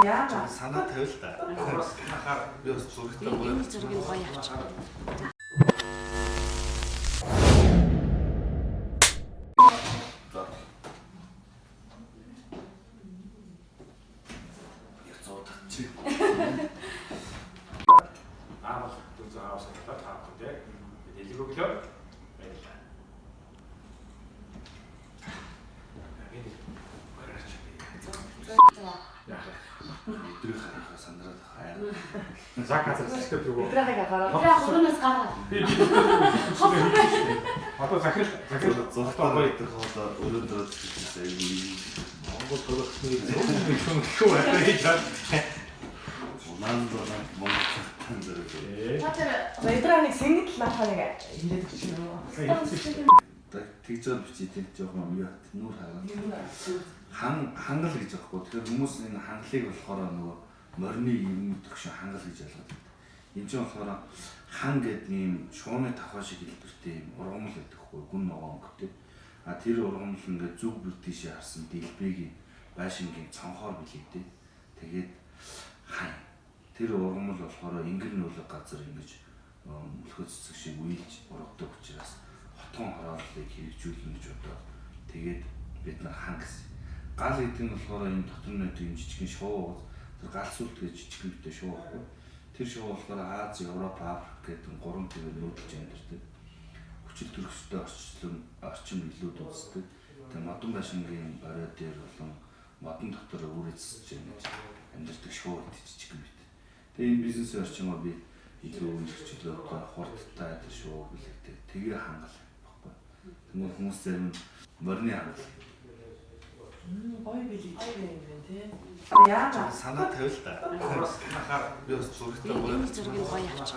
Яа. Санаа тавил та. Би бас зурагтай гоё. Энэ зургийг гоё авч. 아마 동서 하우스에서 다 건데 내리고 켜 내리라. Өдрийн харахаа сандраад хаяа. Закатс шиг дөрөв. Өдрөөгөө гараа. Яа хөрнөөс гараа. Одоо захирал Зурагтай гоё идэх хоолоо өрөөндөө зүтгэжээ. Монгол төрөхний шүү байна. Унаан Монгол зэрэг. Та тэр өдрөөний сэнгэл нааханыг ирээд өгч юм уу? Тэгж байгаа бичиж тийм жоохон юу нүүр хараад. Хангал гэж аахгүй. Тэгэхээр хүмүүс энэ хангалыг болохоор нөгөө морины юм төгшин хангал гэж ойлгоод байна. Энэ ч болохоор хан гэдэг ийм шууны тавхаа шиг хэлбэртэй юм ургамал гэдэг хгүй гүн ногоон өнгөтэй. Тэр ургамал ингээд зүг бүр тийшээ харсан дэлбэгийн байшингийн цонхоор билэгдээ. Тэгээд хан тэр ургамал болохоор ингэр нөлөө газар ингэж мөлхөө цэцэг шиг үйлж ургадаг учраас хотгон хорооллыг хэрэгжүүлнэ гэж бодоод тэгээд бид нар хан гэсэн. Гал гэдэг нь болохоор энэ дотор нь тийм жижигхэн шуу тэр галсуулт гэж жижигхэн битэй шуу байхгүй. Тэр шуу болохоор Аз, Европ, Африк гэдэг гурван төрөөр нүүдэлж амьдардаг. Хүчил төрөстэй орчин билүүд үздэг. Тэгээ модон байшингийн орой дээр болон модон дотор үрээцэж ингэж амьдардаг шуу гэдэг жижигхэн бит. Тэгээ энэ бизнесийн орчимоо би илүү өндөрлөлөө хурдтай тэр шуу билэгтэй. Тэгээ хангал байхгүй. Тэгмээ хүмүүс зарим морины хангал Гоё билий юм тий. Яа. Санаа тавил та. Би бас зурагтай гоё. Энэ зургийг гоё авч.